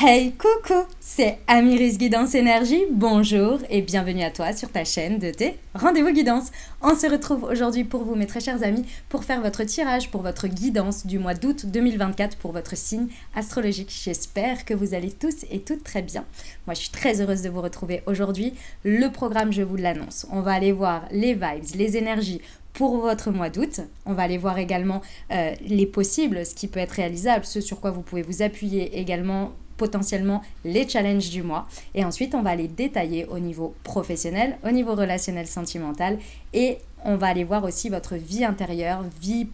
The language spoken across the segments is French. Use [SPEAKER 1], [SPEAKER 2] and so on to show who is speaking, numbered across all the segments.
[SPEAKER 1] Hey, coucou, c'est Amiris Guidance Énergie, bonjour et bienvenue à toi sur ta chaîne de tes rendez-vous guidance. On se retrouve aujourd'hui pour vous, mes très chers amis, pour faire votre tirage pour votre guidance du mois d'août 2024 pour votre signe astrologique. J'espère que vous allez tous et toutes très bien. Moi, je suis très heureuse de vous retrouver aujourd'hui. Le programme, je vous l'annonce. On va aller voir les vibes, les énergies pour votre mois d'août. On va aller voir également les possibles, ce qui peut être réalisable, ce sur quoi vous pouvez vous appuyer également, potentiellement les challenges du mois. Et ensuite, on va les détailler au niveau professionnel, au niveau relationnel, sentimental. Et on va aller voir aussi votre vie intérieure, vie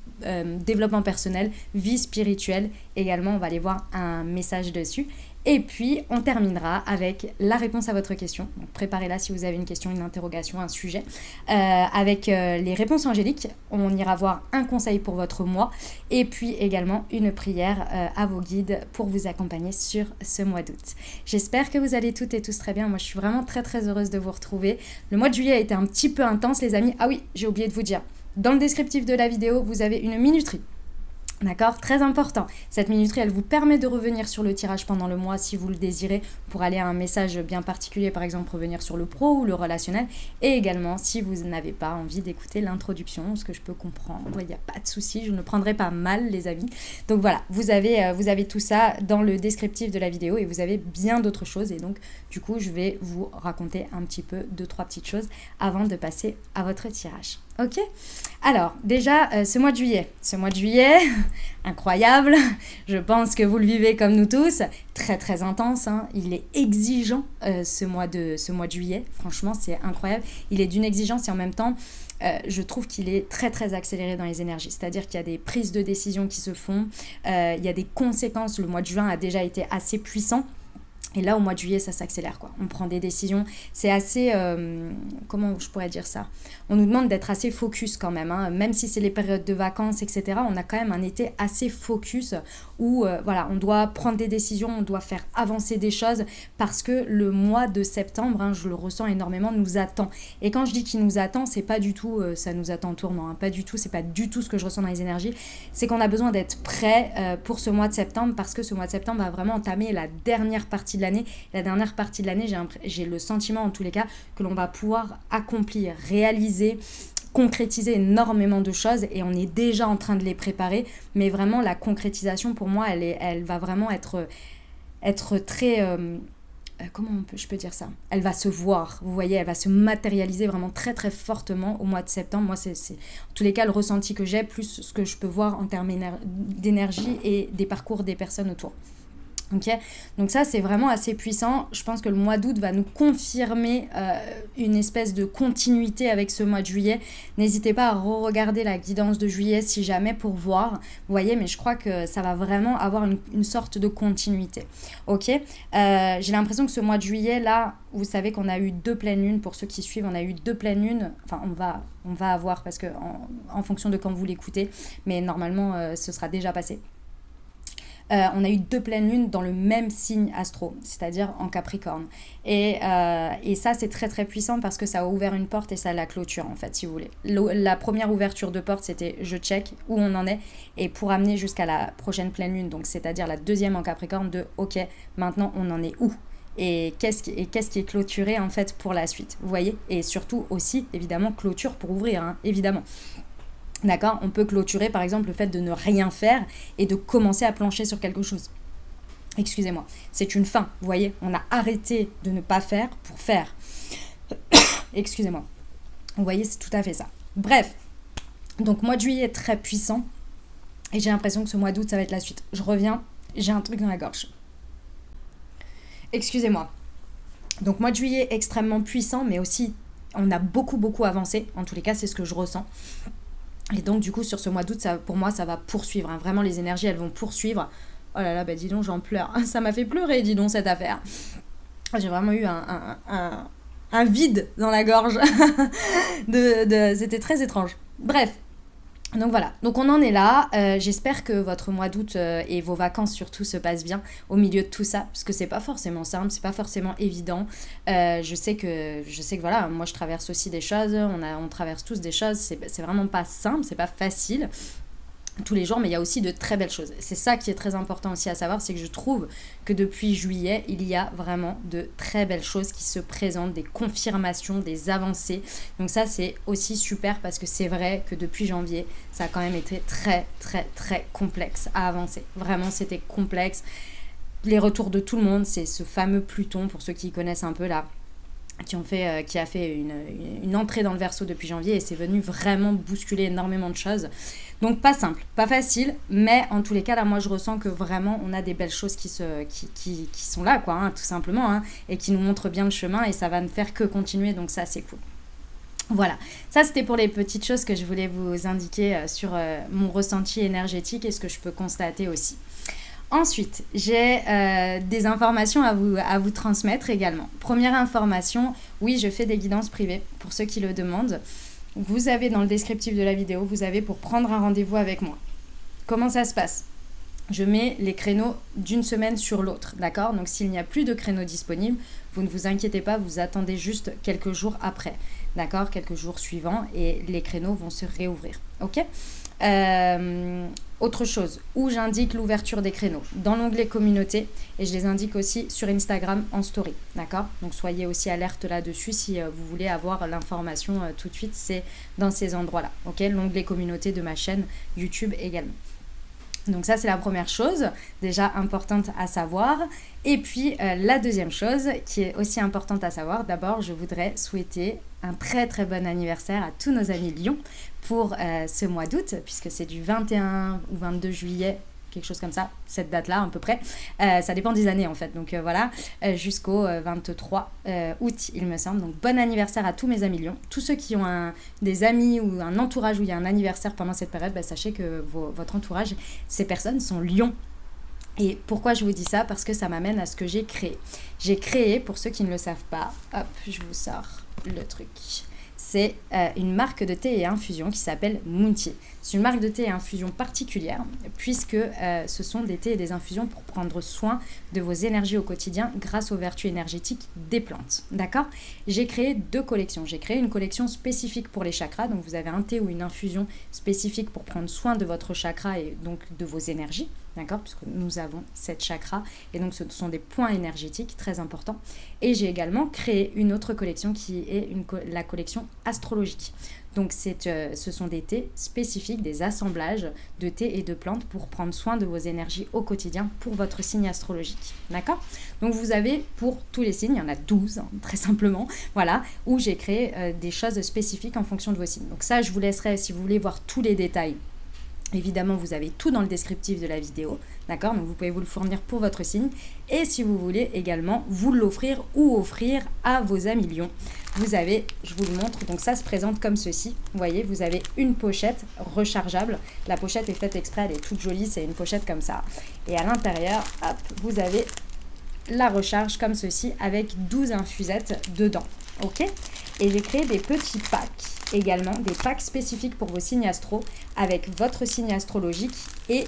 [SPEAKER 1] développement personnel, vie spirituelle. Également, on va aller voir un message dessus. Et puis, on terminera avec la réponse à votre question. Donc, préparez-la si vous avez une question, une interrogation, un sujet. Avec les réponses angéliques, on ira voir un conseil pour votre mois et puis également une prière à vos guides pour vous accompagner sur ce mois d'août. J'espère que vous allez toutes et tous très bien. Moi, je suis vraiment très très heureuse de vous retrouver. Le mois de juillet a été un petit peu intense, les amis. Ah oui, j'ai oublié de vous dire. Dans le descriptif de la vidéo, vous avez une minuterie. D'accord, très important. Cette minuterie, elle vous permet de revenir sur le tirage pendant le mois si vous le désirez pour aller à un message bien particulier, par exemple revenir sur le pro ou le relationnel. Et également, si vous n'avez pas envie d'écouter l'introduction, ce que je peux comprendre, il n'y a pas de souci, je ne prendrai pas mal les amis. Donc voilà, vous avez tout ça dans le descriptif de la vidéo et vous avez bien d'autres choses. Et donc, du coup, je vais vous raconter un petit peu, 2-3 petites choses avant de passer à votre tirage. Ok, alors déjà ce mois de juillet, incroyable, je pense que vous le vivez comme nous tous, très très intense, hein. Il est exigeant ce mois de juillet, franchement c'est incroyable, il est d'une exigence et en même temps je trouve qu'il est très très accéléré dans les énergies, c'est-à-dire qu'il y a des prises de décision qui se font, il y a des conséquences, le mois de juin a déjà été assez puissant. Et là, au mois de juillet, ça s'accélère, quoi. On prend des décisions. C'est assez... comment je pourrais dire ça ? On nous demande d'être assez focus quand même. Hein. Même si c'est les périodes de vacances, etc., on a quand même un été assez focus où, voilà, on doit prendre des décisions, on doit faire avancer des choses parce que le mois de septembre, hein, je le ressens énormément, nous attend. Et quand je dis qu'il nous attend, c'est pas du tout ça nous attend en tournant. Hein. Pas du tout, c'est pas du tout ce que je ressens dans les énergies. C'est qu'on a besoin d'être prêt pour ce mois de septembre parce que ce mois de septembre va vraiment entamer la dernière partie de l'année. La dernière partie de l'année, j'ai le sentiment en tous les cas que l'on va pouvoir accomplir, réaliser, concrétiser énormément de choses et on est déjà en train de les préparer, mais vraiment la concrétisation pour moi elle va vraiment être très je peux dire ça, elle va se voir, vous voyez, elle va se matérialiser vraiment très très fortement au mois de septembre. Moi c'est en tous les cas le ressenti que j'ai, plus ce que je peux voir en termes d'énergie et des parcours des personnes autour. Ok, donc ça c'est vraiment assez puissant. Je pense que le mois d'août va nous confirmer une espèce de continuité avec ce mois de juillet. N'hésitez pas à re-regarder la guidance de juillet si jamais pour voir. Vous voyez, mais je crois que ça va vraiment avoir une sorte de continuité. Ok, j'ai l'impression que ce mois de juillet là, vous savez qu'on a eu 2 pleines lunes. Pour ceux qui suivent, on a eu 2 pleines lunes. Enfin, on va avoir parce que en fonction de quand vous l'écoutez, mais normalement ce sera déjà passé. On a eu 2 pleines lunes dans le même signe astro, c'est-à-dire en Capricorne. Et ça, c'est très très puissant parce que ça a ouvert une porte et ça la clôture en fait, si vous voulez. La première ouverture de porte, c'était je check où on en est et pour amener jusqu'à la prochaine pleine lune, donc c'est-à-dire la deuxième en Capricorne de ok, maintenant on en est où ? Et qu'est-ce qui est clôturé en fait pour la suite, vous voyez ? Et surtout aussi, évidemment, clôture pour ouvrir, hein, évidemment. D'accord, on peut clôturer par exemple le fait de ne rien faire et de commencer à plancher sur quelque chose. Excusez-moi, c'est une fin, vous voyez, on a arrêté de ne pas faire pour faire. Excusez-moi, vous voyez, c'est tout à fait ça. Bref, donc mois de juillet est très puissant et j'ai l'impression que ce mois d'août ça va être la suite. Je reviens, j'ai un truc dans la gorge. Excusez-moi. Donc mois de juillet extrêmement puissant, mais aussi on a beaucoup avancé, en tous les cas c'est ce que je ressens. Et donc du coup sur ce mois d'août, ça, pour moi ça va poursuivre, hein. Vraiment les énergies elles vont poursuivre. Oh là là, bah dis donc j'en pleure, ça m'a fait pleurer dis donc cette affaire. J'ai vraiment eu un vide dans la gorge, c'était très étrange. Bref, donc voilà, donc on en est là. J'espère que votre mois d'août et vos vacances surtout se passent bien au milieu de tout ça, parce que c'est pas forcément simple, c'est pas forcément évident. Je sais que voilà, moi je traverse aussi des choses, on traverse tous des choses, c'est vraiment pas simple, c'est pas facile. tous les jours, mais il y a aussi de très belles choses. C'est ça qui est très important aussi à savoir, c'est que je trouve que depuis juillet, il y a vraiment de très belles choses qui se présentent, des confirmations, des avancées. Donc ça, c'est aussi super parce que c'est vrai que depuis janvier, ça a quand même été très, très, très complexe à avancer. Vraiment, c'était complexe. Les retours de tout le monde, c'est ce fameux Pluton, pour ceux qui connaissent un peu là, qui a fait une entrée dans le Verseau depuis janvier et c'est venu vraiment bousculer énormément de choses. Donc pas simple, pas facile, mais en tous les cas, là, moi, je ressens que vraiment, on a des belles choses qui sont là, quoi, hein, tout simplement, hein, et qui nous montrent bien le chemin et ça va ne faire que continuer, donc ça, c'est cool. Voilà, ça c'était pour les petites choses que je voulais vous indiquer sur mon ressenti énergétique et ce que je peux constater aussi. Ensuite, j'ai des informations à vous transmettre également. Première information, oui, je fais des guidances privées pour ceux qui le demandent. Vous avez dans le descriptif de la vidéo, vous avez pour prendre un rendez-vous avec moi. Comment ça se passe ? Je mets les créneaux d'une semaine sur l'autre, d'accord ? Donc s'il n'y a plus de créneaux disponibles, vous ne vous inquiétez pas, vous attendez juste quelques jours après, d'accord ? Quelques jours suivants et les créneaux vont se réouvrir, ok ? Autre chose, où j'indique l'ouverture des créneaux dans l'onglet communauté et je les indique aussi sur Instagram en story, d'accord ? Donc soyez aussi alerte là-dessus si vous voulez avoir l'information tout de suite, c'est dans ces endroits-là, ok ? L'onglet communauté de ma chaîne YouTube également. Donc ça, c'est la première chose, déjà importante à savoir. Et puis, la deuxième chose qui est aussi importante à savoir, d'abord, je voudrais souhaiter un très très bon anniversaire à tous nos amis Lion pour ce mois d'août, puisque c'est du 21 ou 22 juillet, quelque chose comme ça, cette date-là à peu près. Ça dépend des années en fait, donc voilà, jusqu'au 23 août il me semble. Donc bon anniversaire à tous mes amis Lions. Tous ceux qui ont des amis ou un entourage où il y a un anniversaire pendant cette période, sachez que votre entourage, ces personnes sont Lions. Et pourquoi je vous dis ça ? Parce que ça m'amène à ce que j'ai créé. J'ai créé, pour ceux qui ne le savent pas, hop, je vous sors le truc. C'est une marque de thé et infusion qui s'appelle Mountier. C'est une marque de thé et infusion particulière puisque ce sont des thés et des infusions pour prendre soin de vos énergies au quotidien grâce aux vertus énergétiques des plantes. D'accord ? J'ai créé 2 collections. J'ai créé une collection spécifique pour les chakras. Donc vous avez un thé ou une infusion spécifique pour prendre soin de votre chakra et donc de vos énergies. D'accord ? Puisque nous avons 7 chakras et donc ce sont des points énergétiques très importants. Et j'ai également créé une autre collection qui est la collection astrologique. Donc ce sont des thés spécifiques, des assemblages de thés et de plantes pour prendre soin de vos énergies au quotidien pour votre signe astrologique. D'accord ? Donc vous avez pour tous les signes, il y en a 12 très simplement, voilà, où j'ai créé des choses spécifiques en fonction de vos signes. Donc ça, je vous laisserai, si vous voulez voir tous les détails, évidemment, vous avez tout dans le descriptif de la vidéo, d'accord ? Donc, vous pouvez vous le fournir pour votre signe. Et si vous voulez également vous l'offrir ou offrir à vos amis Lions, vous avez, je vous le montre, donc ça se présente comme ceci. Vous voyez, vous avez une pochette rechargeable. La pochette est faite exprès, elle est toute jolie, c'est une pochette comme ça. Et à l'intérieur, hop, vous avez la recharge comme ceci avec 12 infusettes dedans, ok ? Et j'ai créé des petits packs également, des packs spécifiques pour vos signes astro avec votre signe astrologique et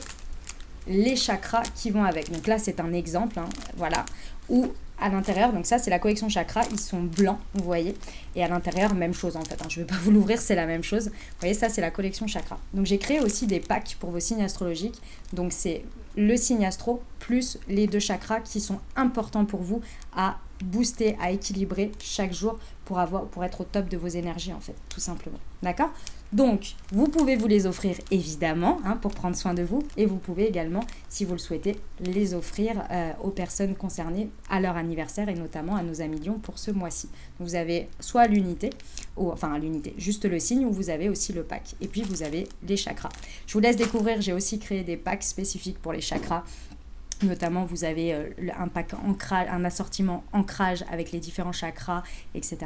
[SPEAKER 1] les chakras qui vont avec. Donc là, c'est un exemple, hein, voilà, où à l'intérieur, donc ça, c'est la collection chakras, ils sont blancs, vous voyez, et à l'intérieur, même chose en fait, hein, je ne vais pas vous l'ouvrir, c'est la même chose. Vous voyez, ça, c'est la collection chakras. Donc j'ai créé aussi des packs pour vos signes astrologiques, donc c'est le signe astro plus les 2 chakras qui sont importants pour vous à booster, à équilibrer chaque jour pour être au top de vos énergies en fait, tout simplement. D'accord ? Donc, vous pouvez vous les offrir évidemment hein, pour prendre soin de vous et vous pouvez également, si vous le souhaitez, les offrir aux personnes concernées à leur anniversaire et notamment à nos amis Lions pour ce mois-ci. Donc, vous avez soit l'unité, juste le signe ou vous avez aussi le pack. Et puis, vous avez les chakras. Je vous laisse découvrir, j'ai aussi créé des packs spécifiques pour les chakras. Notamment, vous avez un pack ancrage, un assortiment ancrage avec les différents chakras, etc.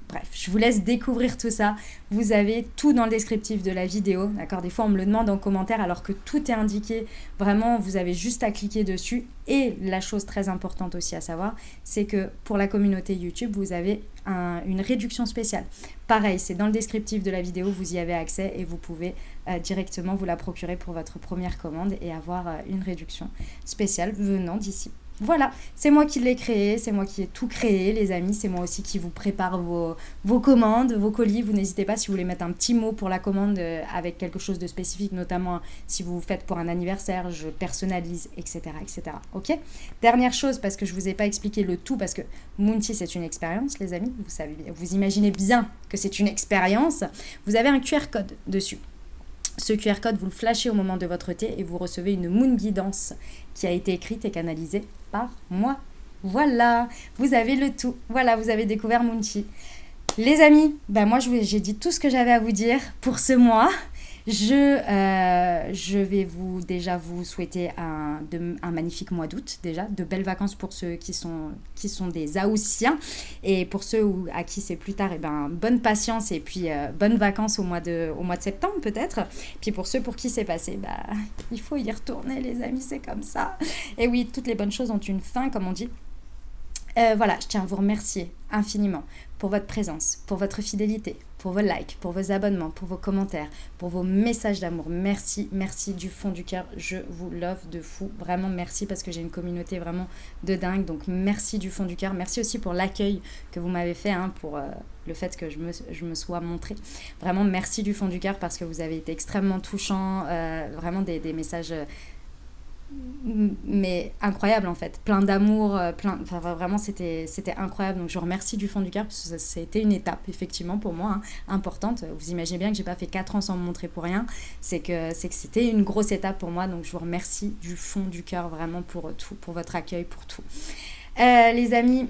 [SPEAKER 1] Bref, je vous laisse découvrir tout ça. Vous avez tout dans le descriptif de la vidéo, d'accord ? Des fois, on me le demande en commentaire alors que tout est indiqué. Vraiment, vous avez juste à cliquer dessus. Et la chose très importante aussi à savoir, c'est que pour la communauté YouTube, vous avez une réduction spéciale. Pareil, c'est dans le descriptif de la vidéo, vous y avez accès et vous pouvez directement vous la procurer pour votre première commande et avoir une réduction spéciale venant d'ici. Voilà, c'est moi qui l'ai créé, c'est moi qui ai tout créé, les amis. C'est moi aussi qui vous prépare vos commandes, vos colis. Vous n'hésitez pas si vous voulez mettre un petit mot pour la commande avec quelque chose de spécifique, notamment si vous faites pour un anniversaire, je personnalise, etc. etc. Ok. Dernière chose, parce que je ne vous ai pas expliqué le tout, parce que Moonty, c'est une expérience, les amis. Vous savez, vous imaginez bien que c'est une expérience. Vous avez un QR code dessus. Ce QR code, vous le flashez au moment de votre thé et vous recevez une Moon Guidance qui a été écrite et canalisée par moi. Voilà, vous avez le tout. Voilà, vous avez découvert Moonty. Les amis, moi j'ai dit tout ce que j'avais à vous dire pour ce mois. Je vais déjà vous souhaiter un magnifique mois d'août, déjà, de belles vacances pour ceux qui sont des Haussiens, et pour ceux à qui c'est plus tard, bonne patience et puis bonnes vacances au mois de septembre peut-être. Puis pour ceux pour qui c'est passé, il faut y retourner les amis, c'est comme ça. Et oui, toutes les bonnes choses ont une fin, comme on dit. Voilà, je tiens à vous remercier infiniment pour votre présence, pour votre fidélité, pour vos likes, pour vos abonnements, pour vos commentaires, pour vos messages d'amour. Merci, merci du fond du cœur. Je vous love de fou. Vraiment, merci parce que j'ai une communauté vraiment de dingue. Donc, merci du fond du cœur. Merci aussi pour l'accueil que vous m'avez fait, pour le fait que je me sois montrée. Vraiment, merci du fond du cœur parce que vous avez été extrêmement touchants. Vraiment des messages... mais incroyable en fait, plein d'amour, vraiment c'était incroyable. Donc je vous remercie du fond du cœur parce que ça a été une étape effectivement pour moi, importante. Vous imaginez bien que j'ai pas fait 4 ans sans me montrer pour rien, c'est que c'était une grosse étape pour moi. Donc je vous remercie du fond du cœur vraiment pour tout, pour votre accueil, pour tout. Les amis,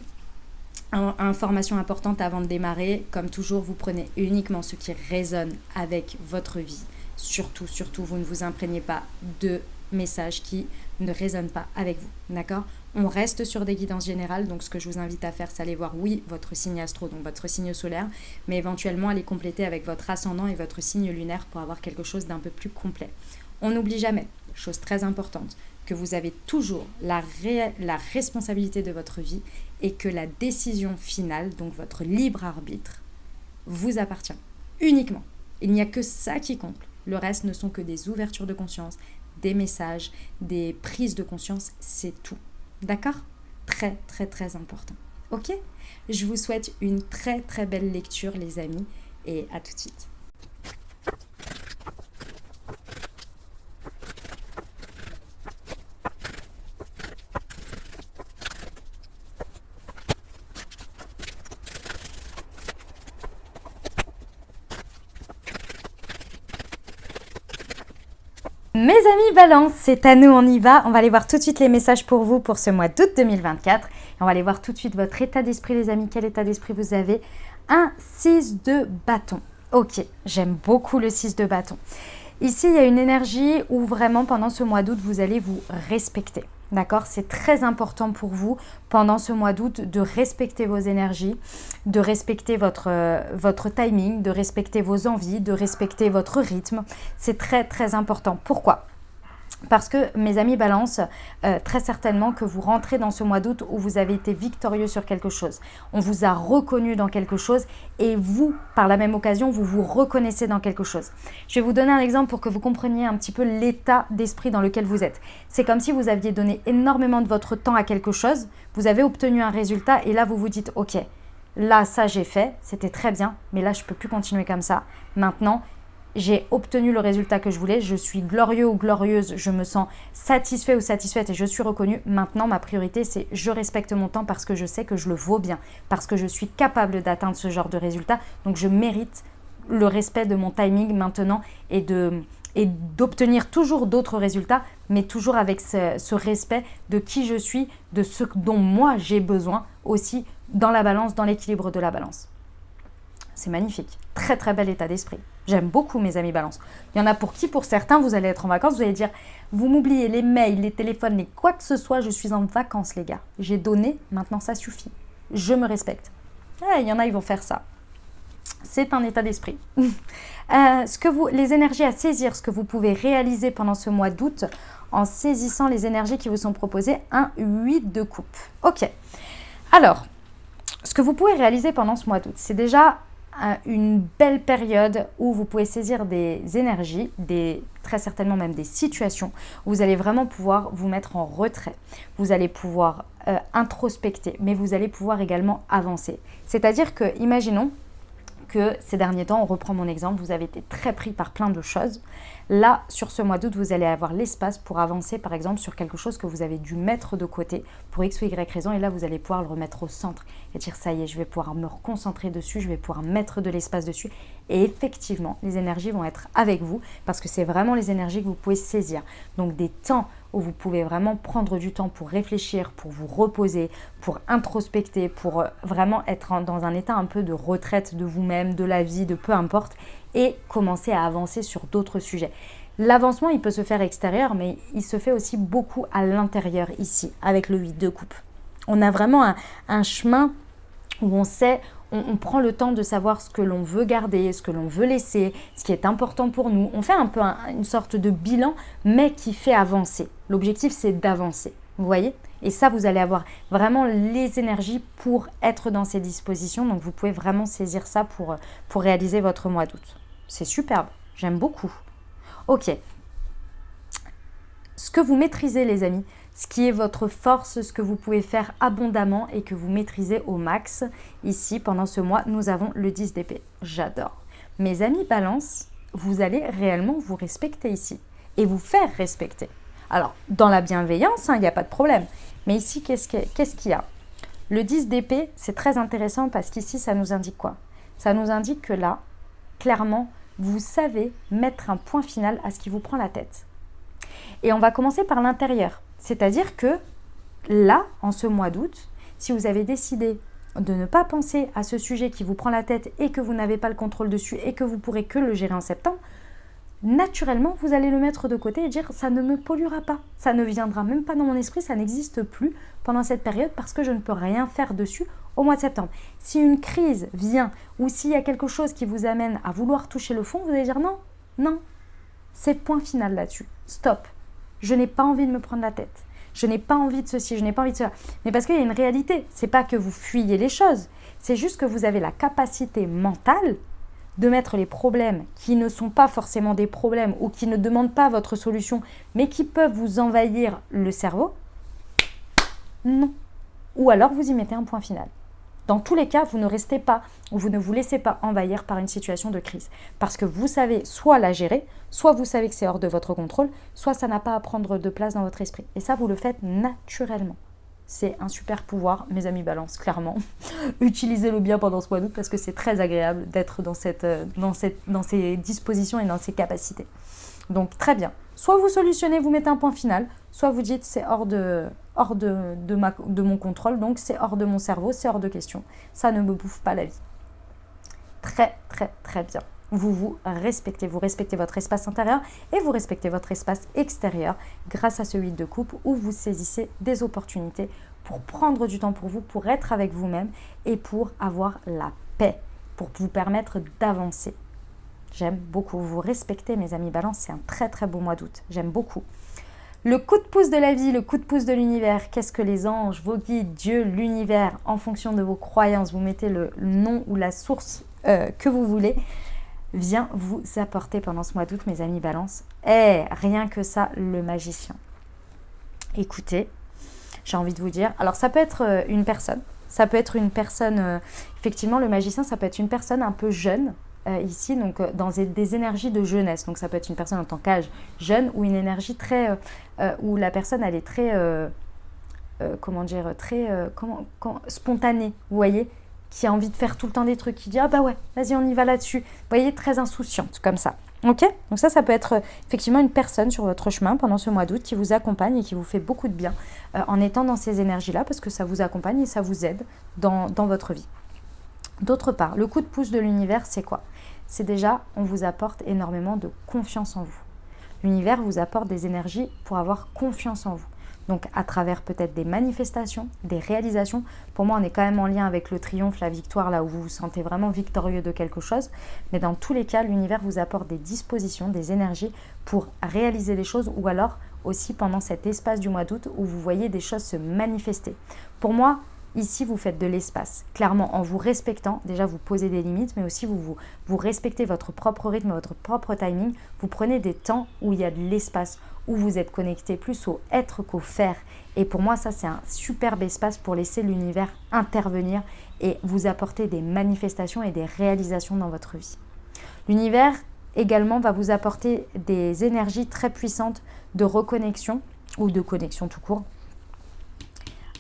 [SPEAKER 1] information importante avant de démarrer, comme toujours, vous prenez uniquement ce qui résonne avec votre vie. Surtout, vous ne vous imprégnez pas de messages qui ne résonnent pas avec vous, d'accord? On reste sur des guidances générales, donc ce que je vous invite à faire, c'est aller voir, oui, votre signe astro, donc votre signe solaire, mais éventuellement aller compléter avec votre ascendant et votre signe lunaire pour avoir quelque chose d'un peu plus complet. On n'oublie jamais, chose très importante, que vous avez toujours la responsabilité de votre vie et que la décision finale, donc votre libre arbitre, vous appartient uniquement. Il n'y a que ça qui compte. Le reste ne sont que des ouvertures de conscience, des messages, des prises de conscience, c'est tout. D'accord? Très, très, très important. Ok? Je vous souhaite une très, très belle lecture, les amis, et à tout de suite. Mes amis Balance, c'est à nous, on y va. On va aller voir tout de suite les messages pour vous pour ce mois d'août 2024. Et on va aller voir tout de suite votre état d'esprit, les amis. Quel état d'esprit vous avez? Un 6 de bâton. Ok, j'aime beaucoup le 6 de bâton. Ici, il y a une énergie où vraiment pendant ce mois d'août, vous allez vous respecter. D'accord? C'est très important pour vous pendant ce mois d'août de respecter vos énergies, de respecter votre timing, de respecter vos envies, de respecter votre rythme. C'est très très important. Pourquoi? Parce que mes amis Balance, très certainement que vous rentrez dans ce mois d'août où vous avez été victorieux sur quelque chose. On vous a reconnu dans quelque chose et vous, par la même occasion, vous vous reconnaissez dans quelque chose. Je vais vous donner un exemple pour que vous compreniez un petit peu l'état d'esprit dans lequel vous êtes. C'est comme si vous aviez donné énormément de votre temps à quelque chose, vous avez obtenu un résultat et là vous vous dites « Ok, là ça j'ai fait, c'était très bien, mais là je ne peux plus continuer comme ça. Maintenant, j'ai obtenu le résultat que je voulais, je suis glorieux ou glorieuse, je me sens satisfait ou satisfaite et je suis reconnue. Maintenant, ma priorité, c'est je respecte mon temps parce que je sais que je le vaux bien, parce que je suis capable d'atteindre ce genre de résultat. Donc, je mérite le respect de mon timing maintenant et d'obtenir toujours d'autres résultats, mais toujours avec ce respect de qui je suis, de ce dont moi j'ai besoin aussi dans la balance, dans l'équilibre de la balance. C'est magnifique. Très très bel état d'esprit. J'aime beaucoup mes amis Balance. Il y en a pour qui, pour certains, vous allez être en vacances, vous allez dire « Vous m'oubliez les mails, les téléphones, les quoi que ce soit, je suis en vacances les gars. J'ai donné, maintenant ça suffit. Je me respecte. » Il y en a, ils vont faire ça. C'est un état d'esprit. Les énergies à saisir, ce que vous pouvez réaliser pendant ce mois d'août en saisissant les énergies qui vous sont proposées, un 8 de coupe. Ok. Alors, ce que vous pouvez réaliser pendant ce mois d'août, c'est déjà une belle période où vous pouvez saisir des énergies, très certainement même des situations où vous allez vraiment pouvoir vous mettre en retrait. Vous allez pouvoir introspecter, mais vous allez pouvoir également avancer. C'est-à-dire que, imaginons que ces derniers temps, on reprend mon exemple, vous avez été très pris par plein de choses. Là, sur ce mois d'août, vous allez avoir l'espace pour avancer, par exemple, sur quelque chose que vous avez dû mettre de côté pour X ou Y raison. Et là, vous allez pouvoir le remettre au centre et dire, ça y est, je vais pouvoir me reconcentrer dessus, je vais pouvoir mettre de l'espace dessus. Et effectivement, les énergies vont être avec vous parce que c'est vraiment les énergies que vous pouvez saisir. Donc, des temps où vous pouvez vraiment prendre du temps pour réfléchir, pour vous reposer, pour introspecter, pour vraiment être dans un état un peu de retraite de vous-même, de la vie, de peu importe, et commencer à avancer sur d'autres sujets. L'avancement, il peut se faire extérieur, mais il se fait aussi beaucoup à l'intérieur ici, avec le 8 de coupe. On a vraiment un chemin où on sait, on prend le temps de savoir ce que l'on veut garder, ce que l'on veut laisser, ce qui est important pour nous. On fait un peu une sorte de bilan, mais qui fait avancer. L'objectif, c'est d'avancer, vous voyez ? Et ça, vous allez avoir vraiment les énergies pour être dans ces dispositions. Donc, vous pouvez vraiment saisir ça pour réaliser votre mois d'août. C'est superbe, j'aime beaucoup. Ok. Ce que vous maîtrisez, les amis, ce qui est votre force, ce que vous pouvez faire abondamment et que vous maîtrisez au max. Ici, pendant ce mois, nous avons le 10 d'épée. J'adore. Mes amis balance, vous allez réellement vous respecter ici et vous faire respecter. Alors, dans la bienveillance, il n'y a pas de problème. Mais ici, qu'est-ce qu'il y a ? Le 10 d'épée, c'est très intéressant parce qu'ici, ça nous indique quoi ? Ça nous indique que là, clairement, vous savez mettre un point final à ce qui vous prend la tête. Et on va commencer par l'intérieur. C'est-à-dire que là, en ce mois d'août, si vous avez décidé de ne pas penser à ce sujet qui vous prend la tête et que vous n'avez pas le contrôle dessus et que vous pourrez que le gérer en septembre, naturellement, vous allez le mettre de côté et dire « ça ne me polluera pas, ça ne viendra même pas dans mon esprit, ça n'existe plus pendant cette période parce que je ne peux rien faire dessus au mois de septembre. » Si une crise vient ou s'il y a quelque chose qui vous amène à vouloir toucher le fond, vous allez dire « non, non, c'est point final là-dessus, stop, je n'ai pas envie de me prendre la tête, je n'ai pas envie de ceci, je n'ai pas envie de cela. » Mais parce qu'il y a une réalité, c'est pas que vous fuyez les choses, c'est juste que vous avez la capacité mentale de mettre les problèmes qui ne sont pas forcément des problèmes ou qui ne demandent pas votre solution, mais qui peuvent vous envahir le cerveau, non. Ou alors vous y mettez un point final. Dans tous les cas, vous ne restez pas ou vous ne vous laissez pas envahir par une situation de crise. Parce que vous savez soit la gérer, soit vous savez que c'est hors de votre contrôle, soit ça n'a pas à prendre de place dans votre esprit. Et ça, vous le faites naturellement. C'est un super pouvoir, mes amis balance, clairement. Utilisez-le bien pendant ce mois d'août parce que c'est très agréable d'être dans ces dispositions et dans ces capacités. Donc, très bien. Soit vous solutionnez, vous mettez un point final, soit vous dites c'est hors de mon contrôle, donc c'est hors de mon cerveau, c'est hors de question. Ça ne me bouffe pas la vie. Très, très, très bien. Vous respectez votre espace intérieur et vous respectez votre espace extérieur grâce à ce 8 de coupe où vous saisissez des opportunités pour prendre du temps pour vous, pour être avec vous-même et pour avoir la paix, pour vous permettre d'avancer. J'aime beaucoup. Vous respectez, mes amis balance, c'est un très très beau mois d'août. J'aime beaucoup. Le coup de pouce de la vie, le coup de pouce de l'univers, qu'est-ce que les anges, vos guides, Dieu, l'univers, en fonction de vos croyances, vous mettez le nom ou la source que vous voulez, vient vous apporter pendant ce mois d'août, mes amis balance. Rien que ça, le magicien. Écoutez, j'ai envie de vous dire, alors ça peut être une personne, effectivement le magicien, ça peut être une personne un peu jeune, ici, donc dans des énergies de jeunesse. Donc ça peut être une personne en tant qu'âge jeune ou une énergie très, où la personne elle est très, spontanée, vous voyez, qui a envie de faire tout le temps des trucs, qui dit ah bah ouais, vas-y on y va là-dessus. Vous voyez, très insouciante comme ça. Ok, donc ça peut être effectivement une personne sur votre chemin pendant ce mois d'août qui vous accompagne et qui vous fait beaucoup de bien en étant dans ces énergies-là parce que ça vous accompagne et ça vous aide dans votre vie. D'autre part, le coup de pouce de l'univers, c'est quoi ? C'est déjà, on vous apporte énormément de confiance en vous. L'univers vous apporte des énergies pour avoir confiance en vous. Donc à travers peut-être des manifestations, des réalisations. Pour moi, on est quand même en lien avec le triomphe, la victoire, là où vous vous sentez vraiment victorieux de quelque chose. Mais dans tous les cas, l'univers vous apporte des dispositions, des énergies pour réaliser des choses ou alors aussi pendant cet espace du mois d'août où vous voyez des choses se manifester. Pour moi, Ici, vous faites de l'espace. Clairement, en vous respectant, déjà vous posez des limites, mais aussi vous respectez votre propre rythme, votre propre timing. Vous prenez des temps où il y a de l'espace, où vous êtes connecté plus au être qu'au faire. Et pour moi, ça, c'est un superbe espace pour laisser l'univers intervenir et vous apporter des manifestations et des réalisations dans votre vie. L'univers également va vous apporter des énergies très puissantes de reconnexion ou de connexion tout court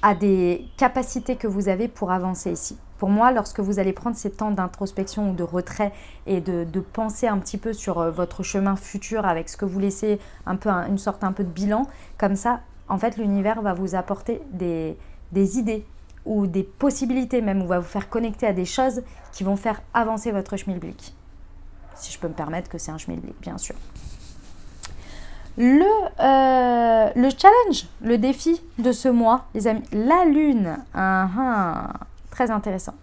[SPEAKER 1] à des capacités que vous avez pour avancer ici. Pour moi, lorsque vous allez prendre ces temps d'introspection ou de retrait et de penser un petit peu sur votre chemin futur avec ce que vous laissez, une sorte un peu de bilan, comme ça, en fait, l'univers va vous apporter des idées ou des possibilités même, ou va vous faire connecter à des choses qui vont faire avancer votre schmilblick. Si je peux me permettre que c'est un schmilblick, bien sûr. Le challenge, le défi de ce mois, les amis, la lune, très intéressant.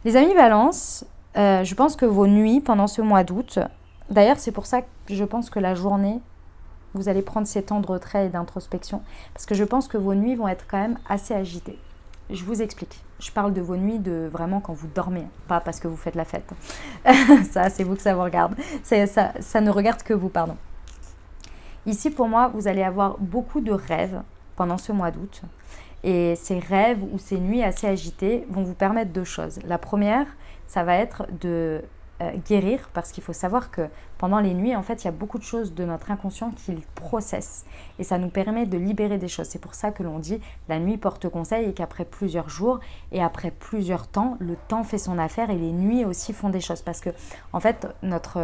[SPEAKER 1] Les amis Balance, je pense que vos nuits pendant ce mois d'août, d'ailleurs c'est pour ça que je pense que la journée, vous allez prendre ces temps de retrait et d'introspection, parce que je pense que vos nuits vont être quand même assez agitées. Je vous explique. Je parle de vos nuits de vraiment quand vous dormez, pas parce que vous faites la fête. Ça, c'est vous que ça vous regarde. Ça ne regarde que vous, pardon. Ici, pour moi, vous allez avoir beaucoup de rêves pendant ce mois d'août. Et ces rêves ou ces nuits assez agitées vont vous permettre deux choses. La première, ça va être de guérir, parce qu'il faut savoir que pendant les nuits, en fait, il y a beaucoup de choses de notre inconscient qui processent. Et ça nous permet de libérer des choses. C'est pour ça que l'on dit la nuit porte conseil et qu'après plusieurs jours et après plusieurs temps, le temps fait son affaire et les nuits aussi font des choses. Parce que, en fait, notre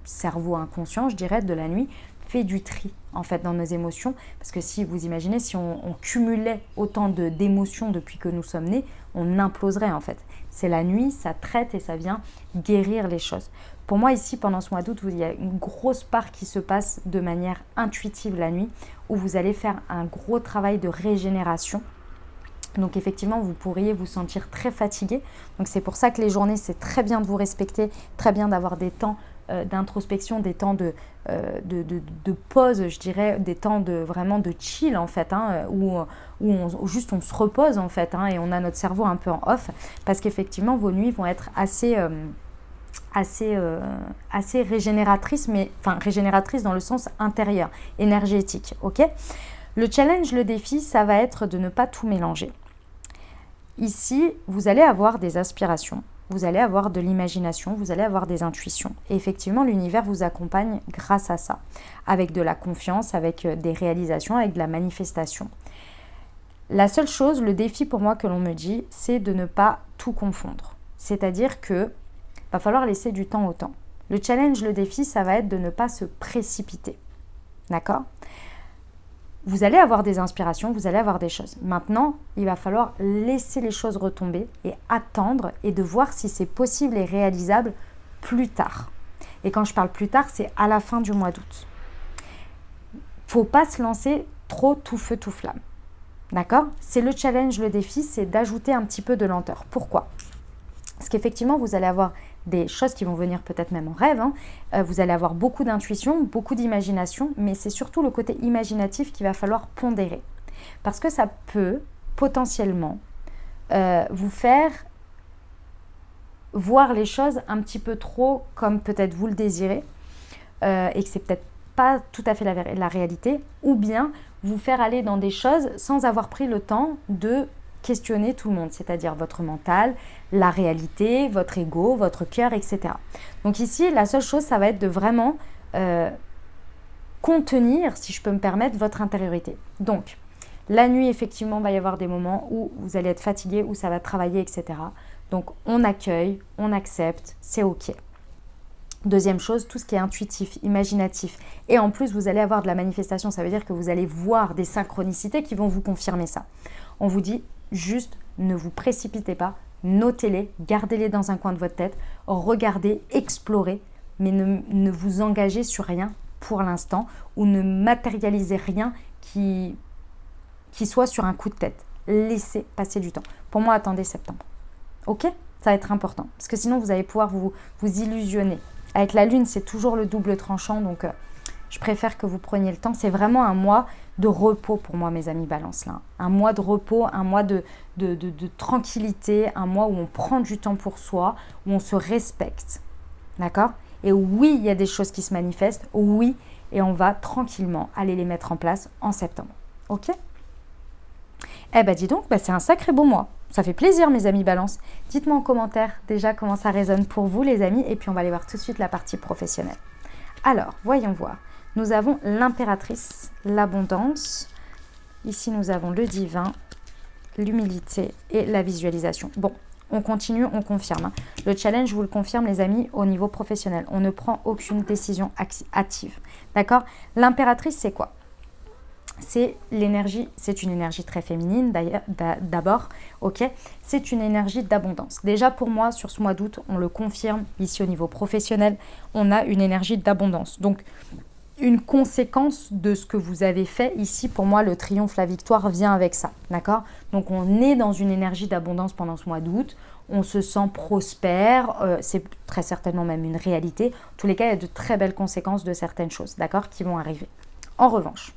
[SPEAKER 1] cerveau inconscient, je dirais, de la nuit, fait du tri en fait dans nos émotions, parce que si vous imaginez, si on cumulait autant d'émotions depuis que nous sommes nés, on imploserait en fait. C'est la nuit, ça traite et ça vient guérir les choses. Pour moi ici, pendant ce mois d'août, il y a une grosse part qui se passe de manière intuitive la nuit, où vous allez faire un gros travail de régénération. Donc effectivement, vous pourriez vous sentir très fatigué. Donc c'est pour ça que les journées, c'est très bien de vous respecter, très bien d'avoir des temps d'introspection, des temps de pause, je dirais, des temps vraiment de chill en fait, où on se repose en fait, et on a notre cerveau un peu en off, parce qu'effectivement vos nuits vont être assez régénératrices, mais enfin régénératrices dans le sens intérieur, énergétique, ok. Le challenge, le défi, ça va être de ne pas tout mélanger. Ici, vous allez avoir des aspirations, vous allez avoir de l'imagination, vous allez avoir des intuitions. Et effectivement, l'univers vous accompagne grâce à ça, avec de la confiance, avec des réalisations, avec de la manifestation. La seule chose, le défi pour moi que l'on me dit, c'est de ne pas tout confondre. C'est-à-dire que va falloir laisser du temps au temps. Le challenge, le défi, ça va être de ne pas se précipiter. D'accord ? Vous allez avoir des inspirations, vous allez avoir des choses. Maintenant, il va falloir laisser les choses retomber et attendre et de voir si c'est possible et réalisable plus tard. Et quand je parle plus tard, c'est à la fin du mois d'août. Il ne faut pas se lancer trop tout feu, tout flamme. D'accord ? C'est le challenge, le défi, c'est d'ajouter un petit peu de lenteur. Pourquoi ? Parce qu'effectivement, vous allez avoir des choses qui vont venir peut-être même en rêve. Vous allez avoir beaucoup d'intuition, beaucoup d'imagination, mais c'est surtout le côté imaginatif qu'il va falloir pondérer. Parce que ça peut potentiellement vous faire voir les choses un petit peu trop comme peut-être vous le désirez et que c'est peut-être pas tout à fait la réalité, ou bien vous faire aller dans des choses sans avoir pris le temps de questionner tout le monde, c'est-à-dire votre mental, la réalité, votre ego, votre cœur, etc. Donc ici, la seule chose, ça va être de vraiment contenir, si je peux me permettre, votre intériorité. Donc, la nuit, effectivement, va y avoir des moments où vous allez être fatigué, où ça va travailler, etc. Donc, on accueille, on accepte, c'est OK. Deuxième chose, tout ce qui est intuitif, imaginatif. Et en plus, vous allez avoir de la manifestation, ça veut dire que vous allez voir des synchronicités qui vont vous confirmer ça. On vous dit, juste ne vous précipitez pas, notez-les, gardez-les dans un coin de votre tête, regardez, explorez, mais ne vous engagez sur rien pour l'instant ou ne matérialisez rien qui soit sur un coup de tête. Laissez passer du temps. Pour moi, attendez septembre. Ok ? Ça va être important parce que sinon, vous allez pouvoir vous illusionner. Avec la lune, c'est toujours le double tranchant, donc je préfère que vous preniez le temps. C'est vraiment un mois de repos pour moi, mes amis Balance, là. Un mois de repos, un mois de tranquillité, un mois où on prend du temps pour soi, où on se respecte. D'accord? Et oui, il y a des choses qui se manifestent, oui, et on va tranquillement aller les mettre en place en septembre. Ok? Eh ben dis donc, c'est un sacré beau mois. Ça fait plaisir, mes amis Balance. Dites-moi en commentaire déjà comment ça résonne pour vous, les amis, et puis on va aller voir tout de suite la partie professionnelle. Alors, voyons voir. Nous avons l'impératrice, l'abondance. Ici, nous avons le divin, l'humilité et la visualisation. Bon, on continue, on confirme. Le challenge, je vous le confirme, les amis, au niveau professionnel. On ne prend aucune décision active. D'accord? L'impératrice, c'est quoi? C'est l'énergie, c'est une énergie très féminine d'abord, ok? C'est une énergie d'abondance. Déjà pour moi, sur ce mois d'août, on le confirme ici au niveau professionnel, on a une énergie d'abondance. Donc, une conséquence de ce que vous avez fait ici, pour moi, le triomphe, la victoire vient avec ça, d'accord? Donc, on est dans une énergie d'abondance pendant ce mois d'août, on se sent prospère, c'est très certainement même une réalité. En tous les cas, il y a de très belles conséquences de certaines choses, d'accord, qui vont arriver. En revanche,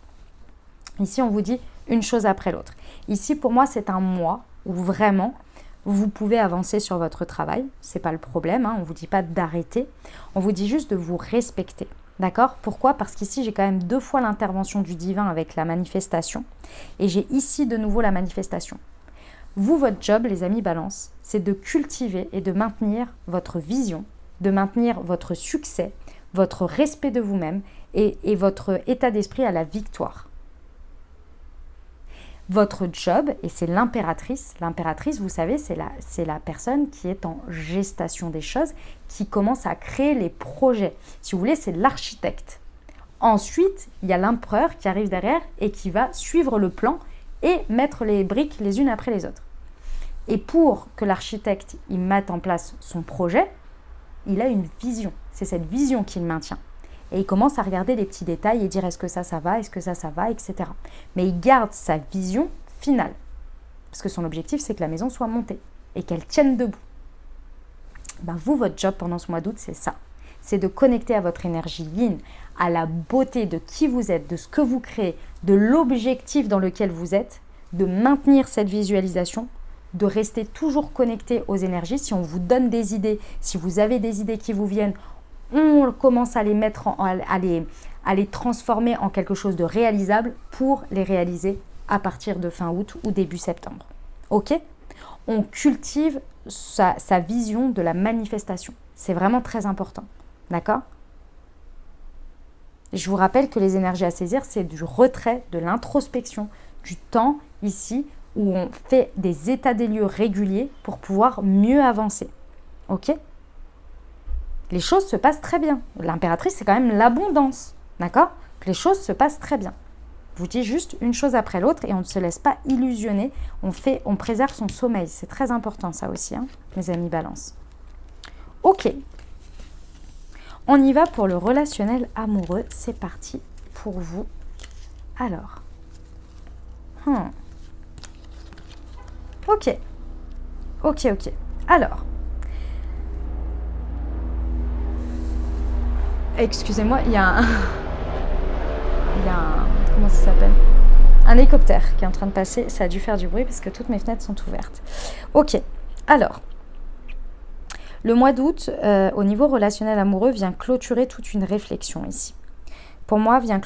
[SPEAKER 1] ici, on vous dit une chose après l'autre. Ici, pour moi, c'est un mois où vraiment, vous pouvez avancer sur votre travail. Ce n'est pas le problème, hein, on ne vous dit pas d'arrêter. On vous dit juste de vous respecter. D'accord? Pourquoi? Parce qu'ici, j'ai quand même 2 fois l'intervention du divin avec la manifestation. Et j'ai ici de nouveau la manifestation. Vous, votre job, les amis Balance, c'est de cultiver et de maintenir votre vision, de maintenir votre succès, votre respect de vous-même et votre état d'esprit à la victoire. Votre job, et c'est l'impératrice, vous savez, c'est la personne qui est en gestation des choses, qui commence à créer les projets. Si vous voulez, c'est l'architecte. Ensuite, il y a l'empereur qui arrive derrière et qui va suivre le plan et mettre les briques les unes après les autres. Et pour que l'architecte il mette en place son projet, il a une vision. C'est cette vision qu'il maintient. Et il commence à regarder les petits détails et dire est-ce que ça va, est-ce que ça va, etc. Mais il garde sa vision finale. Parce que son objectif, c'est que la maison soit montée et qu'elle tienne debout. Vous, votre job pendant ce mois d'août, c'est ça. C'est de connecter à votre énergie yin, à la beauté de qui vous êtes, de ce que vous créez, de l'objectif dans lequel vous êtes, de maintenir cette visualisation, de rester toujours connecté aux énergies. Si on vous donne des idées, si vous avez des idées qui vous viennent, on commence à les mettre, à les transformer en quelque chose de réalisable pour les réaliser à partir de fin août ou début septembre. Ok? On cultive sa vision de la manifestation. C'est vraiment très important. D'accord? Je vous rappelle que les énergies à saisir, c'est du retrait, de l'introspection, du temps ici où on fait des états des lieux réguliers pour pouvoir mieux avancer. Ok? Les choses se passent très bien. L'impératrice, c'est quand même l'abondance. D'accord? Les choses se passent très bien. Je vous dis juste une chose après l'autre et on ne se laisse pas illusionner. On préserve son sommeil. C'est très important ça aussi, hein, mes amis Balance. Ok. On y va pour le relationnel amoureux. C'est parti pour vous. Alors. Ok. Alors. Excusez-moi, il y a un... Comment ça s'appelle? Un hélicoptère qui est en train de passer. Ça a dû faire du bruit parce que toutes mes fenêtres sont ouvertes. Ok, alors. Le mois d'août, au niveau relationnel amoureux, vient clôturer toute une réflexion ici. Pour moi, vient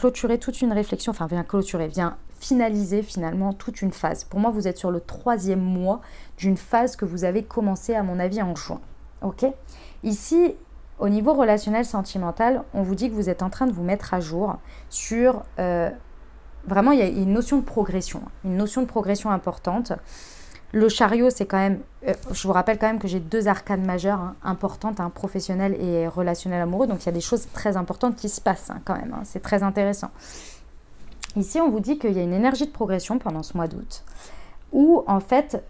[SPEAKER 1] finaliser finalement toute une phase. Pour moi, vous êtes sur le 3e mois d'une phase que vous avez commencé, à mon avis, en juin. Ok? Ici, au niveau relationnel sentimental, on vous dit que vous êtes en train de vous mettre à jour sur... vraiment, il y a une notion de progression importante. Le chariot, c'est quand même... je vous rappelle quand même que j'ai 2 arcanes majeures importantes, professionnelles et relationnelles amoureux. Donc, il y a des choses très importantes qui se passent quand même. C'est très intéressant. Ici, on vous dit qu'il y a une énergie de progression pendant ce mois d'août où, en fait,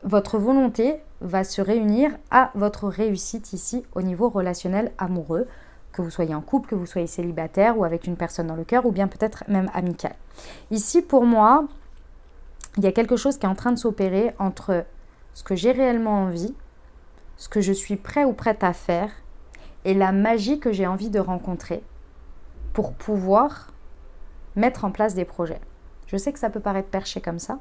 [SPEAKER 1] votre volonté va se réunir à votre réussite ici au niveau relationnel amoureux, que vous soyez en couple, que vous soyez célibataire ou avec une personne dans le cœur ou bien peut-être même amical. Ici, pour moi, il y a quelque chose qui est en train de s'opérer entre ce que j'ai réellement envie, ce que je suis prêt ou prête à faire et la magie que j'ai envie de rencontrer. pour pouvoir mettre en place des projets. Je sais que ça peut paraître perché comme ça,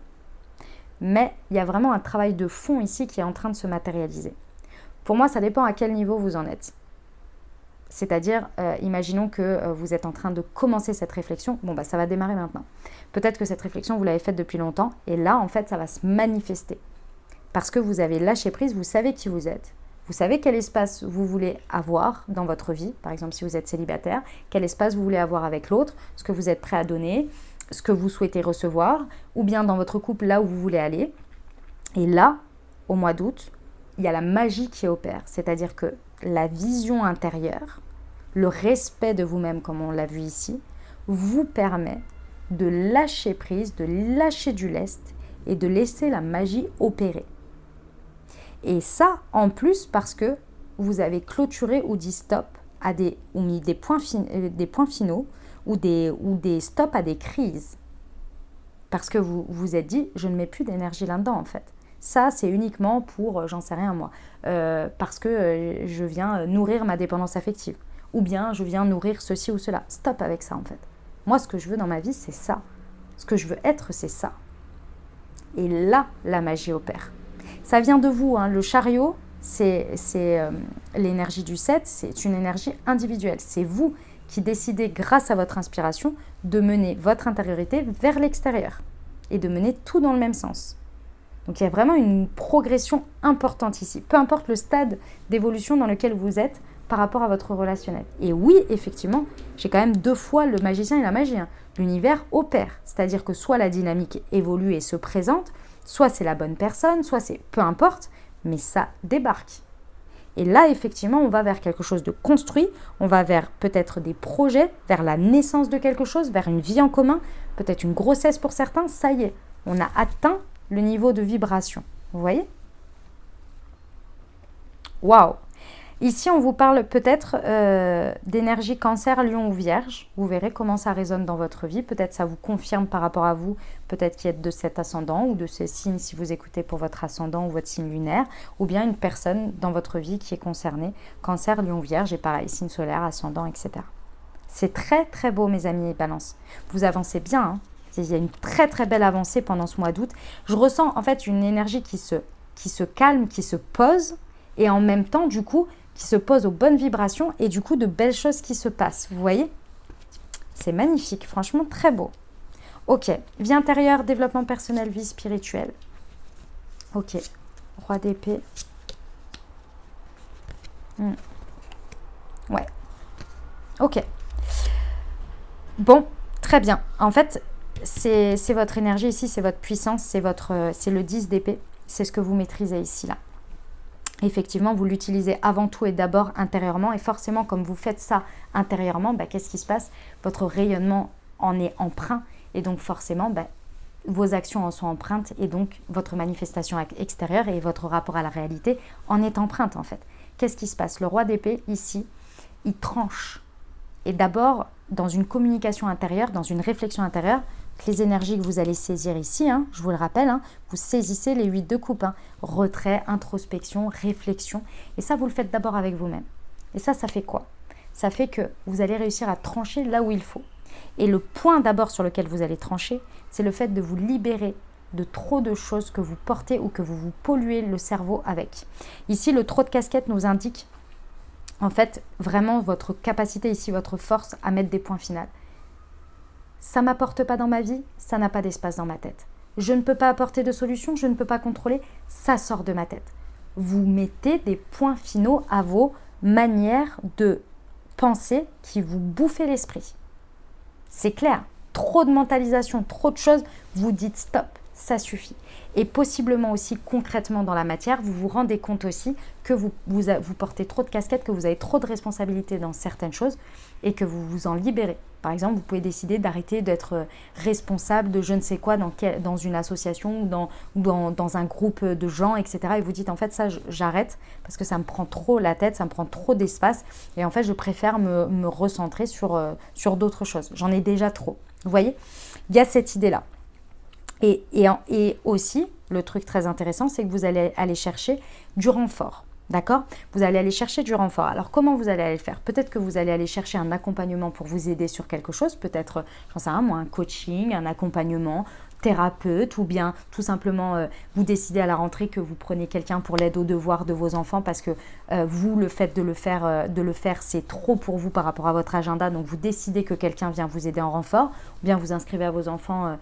[SPEAKER 1] mais il y a vraiment un travail de fond ici qui est en train de se matérialiser. Pour moi, ça dépend à quel niveau vous en êtes. C'est-à-dire, imaginons que vous êtes en train de commencer cette réflexion. Bon, ça va démarrer maintenant. Peut-être que cette réflexion, vous l'avez faite depuis longtemps. Et là, en fait, ça va se manifester. Parce que vous avez lâché prise, vous savez qui vous êtes. Vous savez quel espace vous voulez avoir dans votre vie. Par exemple, si vous êtes célibataire, quel espace vous voulez avoir avec l'autre, ce que vous êtes prêt à donner, ce que vous souhaitez recevoir, ou bien dans votre couple, là où vous voulez aller. Et là, au mois d'août, il y a la magie qui opère. C'est-à-dire que la vision intérieure, le respect de vous-même, comme on l'a vu ici, vous permet de lâcher prise, de lâcher du lest et de laisser la magie opérer. Et ça, en plus, parce que vous avez clôturé ou dit stop ou mis des points finaux ou des stops à des crises. Parce que vous vous êtes dit, je ne mets plus d'énergie là-dedans, en fait. Ça, c'est uniquement pour, j'en sais rien moi, parce que je viens nourrir ma dépendance affective. Ou bien je viens nourrir ceci ou cela. Stop avec ça, en fait. Moi, ce que je veux dans ma vie, c'est ça. Ce que je veux être, c'est ça. Et là, la magie opère. Ça vient de vous, hein. Le chariot, c'est l'énergie du 7, c'est une énergie individuelle. C'est vous qui décidez, grâce à votre inspiration, de mener votre intériorité vers l'extérieur et de mener tout dans le même sens. Donc, il y a vraiment une progression importante ici. Peu importe le stade d'évolution dans lequel vous êtes par rapport à votre relationnel. Et oui, effectivement, j'ai quand même 2 fois le magicien et la magie. Hein. L'univers opère. C'est-à-dire que soit la dynamique évolue et se présente, soit c'est la bonne personne, soit c'est peu importe, mais ça débarque. Et là, effectivement, on va vers quelque chose de construit, on va vers peut-être des projets, vers la naissance de quelque chose, vers une vie en commun, peut-être une grossesse pour certains. Ça y est, on a atteint le niveau de vibration. Vous voyez ? Waouh ! Ici, on vous parle peut-être d'énergie cancer, lion ou vierge. Vous verrez comment ça résonne dans votre vie. Peut-être ça vous confirme par rapport à vous, peut-être qui êtes de cet ascendant ou de ce signe si vous écoutez pour votre ascendant ou votre signe lunaire, ou bien une personne dans votre vie qui est concernée. Cancer, lion, vierge et pareil, signe solaire, ascendant, etc. C'est très très beau mes amis et balance. Vous avancez bien, hein. Il y a une très très belle avancée pendant ce mois d'août. Je ressens en fait une énergie qui se calme, qui se pose et en même temps du coup qui se pose aux bonnes vibrations et du coup de belles choses qui se passent. Vous voyez ? C'est magnifique, franchement très beau. Ok, vie intérieure, développement personnel, vie spirituelle. Ok, roi d'épée. Ouais. Ok. Bon, très bien. En fait, c'est votre énergie ici, c'est votre puissance, c'est le 10 d'épée. C'est ce que vous maîtrisez ici, là. Effectivement, vous l'utilisez avant tout et d'abord intérieurement. Et forcément, comme vous faites ça intérieurement, qu'est-ce qui se passe ? Votre rayonnement en est empreint. Et donc forcément, vos actions en sont empreintes. Et donc, votre manifestation extérieure et votre rapport à la réalité en est empreinte en fait. Qu'est-ce qui se passe ? Le roi d'épée, ici, il tranche. Et d'abord, dans une communication intérieure, dans une réflexion intérieure, les énergies que vous allez saisir ici, je vous le rappelle, vous saisissez les 8 de coupe. Retrait, introspection, réflexion. Et ça, vous le faites d'abord avec vous-même. Et ça fait quoi ? Ça fait que vous allez réussir à trancher là où il faut. Et le point d'abord sur lequel vous allez trancher, c'est le fait de vous libérer de trop de choses que vous portez ou que vous vous polluez le cerveau avec. Ici, le trop de casquettes nous indique en fait vraiment votre capacité ici, votre force à mettre des points finaux. Ça ne m'apporte pas dans ma vie, ça n'a pas d'espace dans ma tête. Je ne peux pas apporter de solution, je ne peux pas contrôler, ça sort de ma tête. Vous mettez des points finaux à vos manières de penser qui vous bouffent l'esprit. C'est clair, trop de mentalisation, trop de choses, vous dites stop, ça suffit. Et possiblement aussi concrètement dans la matière, vous vous rendez compte aussi que vous portez trop de casquettes, que vous avez trop de responsabilités dans certaines choses et que vous vous en libérez. Par exemple, vous pouvez décider d'arrêter d'être responsable de je ne sais quoi dans une association ou dans un groupe de gens, etc. Et vous dites en fait ça j'arrête parce que ça me prend trop la tête, ça me prend trop d'espace et en fait je préfère me recentrer sur d'autres choses. J'en ai déjà trop. Vous voyez ? Il y a cette idée-là. Et aussi, le truc très intéressant, c'est que vous allez aller chercher du renfort. D'accord? Vous allez aller chercher du renfort. Alors, comment vous allez aller le faire? Peut-être que vous allez aller chercher un accompagnement pour vous aider sur quelque chose. Peut-être, j'en sais rien, moi, un coaching, un accompagnement, thérapeute, ou bien tout simplement, vous décidez à la rentrée que vous prenez quelqu'un pour l'aide aux devoirs de vos enfants parce que vous, le fait de le faire, c'est trop pour vous par rapport à votre agenda. Donc, vous décidez que quelqu'un vient vous aider en renfort, ou bien vous inscrivez à vos enfants.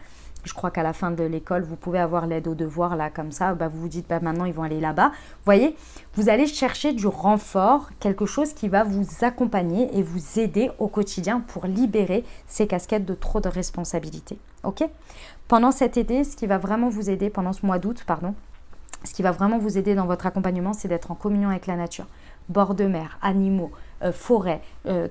[SPEAKER 1] Je crois qu'à la fin de l'école, vous pouvez avoir l'aide aux devoirs, là, comme ça. Vous vous dites, maintenant, ils vont aller là-bas. Vous voyez, vous allez chercher du renfort, quelque chose qui va vous accompagner et vous aider au quotidien pour libérer ces casquettes de trop de responsabilités. OK? Pendant cet été, ce qui va vraiment vous aider, pendant ce mois d'août, ce qui va vraiment vous aider dans votre accompagnement, c'est d'être en communion avec la nature. Bord de mer, animaux, forêt,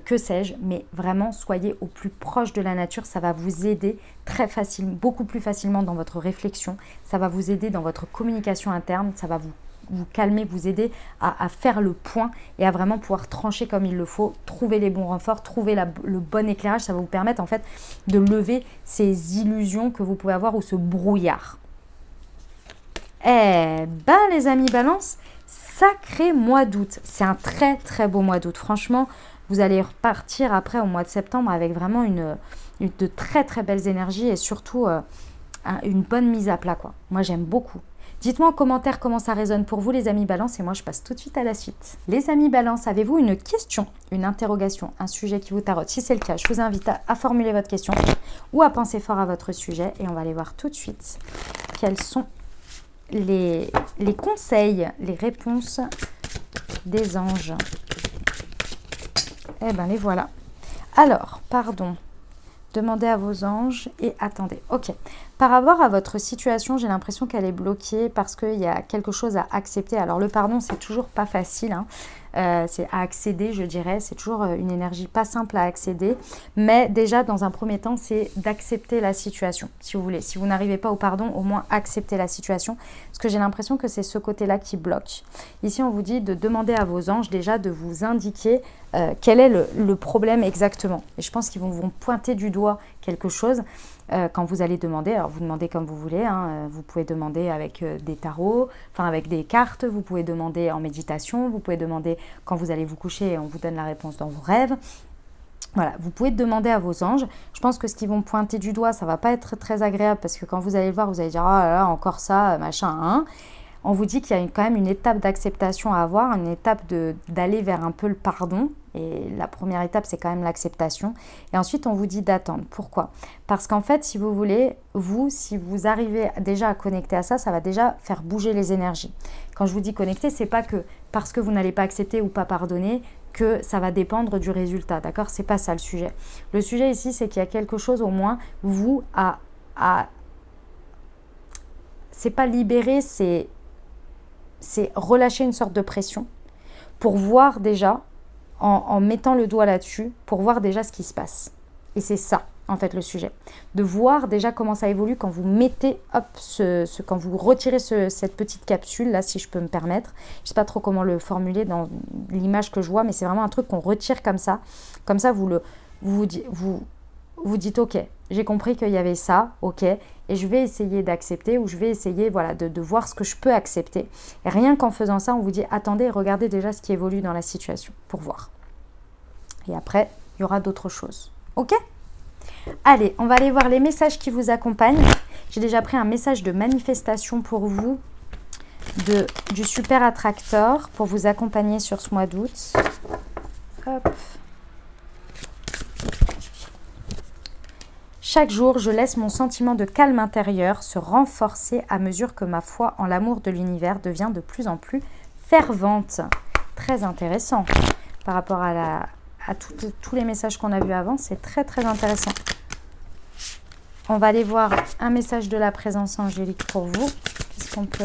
[SPEAKER 1] que sais-je, mais vraiment soyez au plus proche de la nature, ça va vous aider très facilement, beaucoup plus facilement dans votre réflexion, ça va vous aider dans votre communication interne, ça va vous calmer, vous aider à faire le point et à vraiment pouvoir trancher comme il le faut, trouver les bons renforts, trouver le bon éclairage, ça va vous permettre en fait de lever ces illusions que vous pouvez avoir ou ce brouillard. Eh ben les amis balance, sacré mois d'août. C'est un très très beau mois d'août. Franchement, vous allez repartir après au mois de septembre avec vraiment de très très belles énergies et surtout une bonne mise à plat, quoi. Moi j'aime beaucoup. Dites-moi en commentaire comment ça résonne pour vous les amis balance et moi je passe tout de suite à la suite. Les amis balance, avez-vous une question, une interrogation, un sujet qui vous tarote? Si c'est le cas, je vous invite à formuler votre question ou à penser fort à votre sujet et on va aller voir tout de suite quels sont les conseils, les réponses des anges. Eh bien, les voilà. Alors, pardon. Demandez à vos anges et attendez. Ok. Par rapport à votre situation, j'ai l'impression qu'elle est bloquée parce qu'il y a quelque chose à accepter. Alors, le pardon, c'est toujours pas facile, hein. C'est à accéder, je dirais. C'est toujours une énergie pas simple à accéder. Mais déjà, dans un premier temps, c'est d'accepter la situation, si vous voulez. Si vous n'arrivez pas au pardon, au moins accepter la situation. Parce que j'ai l'impression que c'est ce côté-là qui bloque. Ici, on vous dit de demander à vos anges déjà de vous indiquer quel est le problème exactement. Et je pense qu'ils vont pointer du doigt quelque chose quand vous allez demander. Alors, vous demandez comme vous voulez. Hein. Vous pouvez demander avec des tarots, enfin avec des cartes. Vous pouvez demander en méditation. Vous pouvez demander quand vous allez vous coucher et on vous donne la réponse dans vos rêves. Voilà, vous pouvez demander à vos anges. Je pense que ce qu'ils vont pointer du doigt, ça ne va pas être très agréable parce que quand vous allez le voir, vous allez dire « Oh là là, encore ça, machin, hein ». On vous dit qu'il y a quand même une étape d'acceptation à avoir, une étape d'aller vers un peu le pardon. Et la première étape, c'est quand même l'acceptation. Et ensuite, on vous dit d'attendre. Pourquoi? Parce qu'en fait, si vous voulez, si vous arrivez déjà à connecter à ça, ça va déjà faire bouger les énergies. Quand je vous dis connecter, c'est pas que parce que vous n'allez pas accepter ou pas pardonner que ça va dépendre du résultat. D'accord? C'est pas ça le sujet. Le sujet ici, c'est qu'il y a quelque chose au moins, vous, c'est pas libérer, c'est relâcher une sorte de pression pour voir déjà, en mettant le doigt là-dessus, pour voir déjà ce qui se passe. Et c'est ça, en fait, le sujet. De voir déjà comment ça évolue quand vous mettez, quand vous retirez cette petite capsule, là, si je peux me permettre. Je ne sais pas trop comment le formuler dans l'image que je vois, mais c'est vraiment un truc qu'on retire comme ça. Comme ça, vous dites, ok, j'ai compris qu'il y avait ça, ok, et je vais essayer d'accepter ou je vais essayer de voir ce que je peux accepter. Et rien qu'en faisant ça, on vous dit, attendez, regardez déjà ce qui évolue dans la situation pour voir. Et après, il y aura d'autres choses. Ok? Allez, on va aller voir les messages qui vous accompagnent. J'ai déjà pris un message de manifestation pour vous du super attracteur pour vous accompagner sur ce mois d'août. Hop. Chaque jour, je laisse mon sentiment de calme intérieur se renforcer à mesure que ma foi en l'amour de l'univers devient de plus en plus fervente. Très intéressant. Par rapport à tous les messages qu'on a vus avant, c'est très très intéressant. On va aller voir un message de la présence angélique pour vous. Qu'est-ce qu'on peut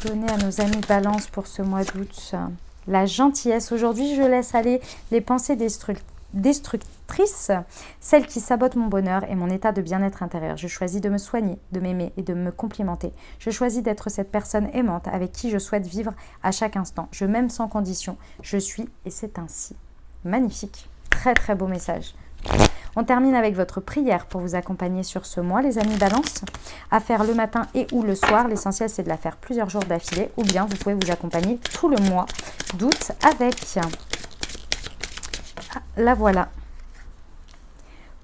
[SPEAKER 1] donner à nos amis balance pour ce mois d'août? La gentillesse. Aujourd'hui, je laisse aller les pensées destructrices, celles qui sabotent mon bonheur et mon état de bien-être intérieur. Je choisis de me soigner, de m'aimer et de me complimenter. Je choisis d'être cette personne aimante avec qui je souhaite vivre à chaque instant. Je m'aime sans condition. Je suis et c'est ainsi. Magnifique. Très très beau message. On termine avec votre prière pour vous accompagner sur ce mois, les amis Balance, à faire le matin et ou le soir. L'essentiel, c'est de la faire plusieurs jours d'affilée, ou bien vous pouvez vous accompagner tout le mois d'août avec. La voilà.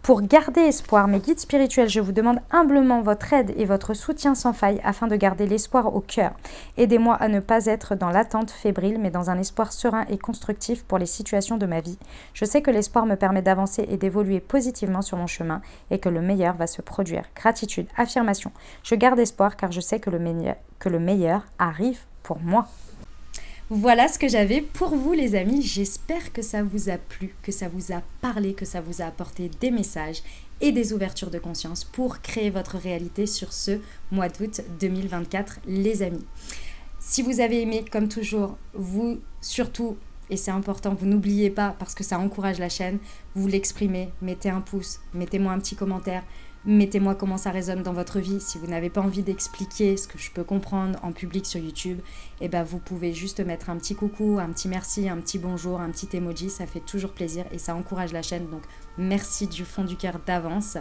[SPEAKER 1] Pour garder espoir, mes guides spirituels, je vous demande humblement votre aide et votre soutien sans faille afin de garder l'espoir au cœur. Aidez-moi à ne pas être dans l'attente fébrile, mais dans un espoir serein et constructif pour les situations de ma vie. Je sais que l'espoir me permet d'avancer et d'évoluer positivement sur mon chemin et que le meilleur va se produire. Gratitude, affirmation. Je garde espoir car je sais que le meilleur arrive pour moi. Voilà ce que j'avais pour vous les amis, j'espère que ça vous a plu, que ça vous a parlé, que ça vous a apporté des messages et des ouvertures de conscience pour créer votre réalité sur ce mois d'août 2024 les amis. Si vous avez aimé, comme toujours, vous surtout, et c'est important, vous n'oubliez pas parce que ça encourage la chaîne, vous l'exprimez, mettez un pouce, mettez-moi un petit commentaire. Mettez-moi comment ça résonne dans votre vie. Si vous n'avez pas envie d'expliquer ce que je peux comprendre en public sur YouTube, eh ben vous pouvez juste mettre un petit coucou, un petit merci, un petit bonjour, un petit emoji. Ça fait toujours plaisir et ça encourage la chaîne. Donc merci du fond du cœur d'avance.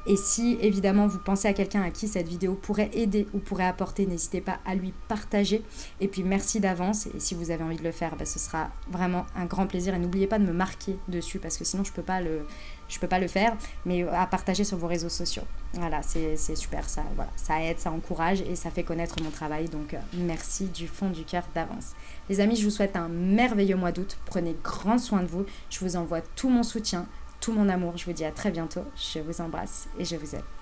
[SPEAKER 1] Et si évidemment vous pensez à quelqu'un à qui cette vidéo pourrait aider ou pourrait apporter, n'hésitez pas à lui partager. Et puis merci d'avance. Et si vous avez envie de le faire, ce sera vraiment un grand plaisir. Et n'oubliez pas de me marquer dessus parce que sinon je peux pas le faire, mais à partager sur vos réseaux sociaux. Voilà, c'est super, ça, voilà, ça aide, ça encourage et ça fait connaître mon travail. Donc merci du fond du cœur d'avance. Les amis, je vous souhaite un merveilleux mois d'août. Prenez grand soin de vous. Je vous envoie tout mon soutien, tout mon amour. Je vous dis à très bientôt. Je vous embrasse et je vous aime.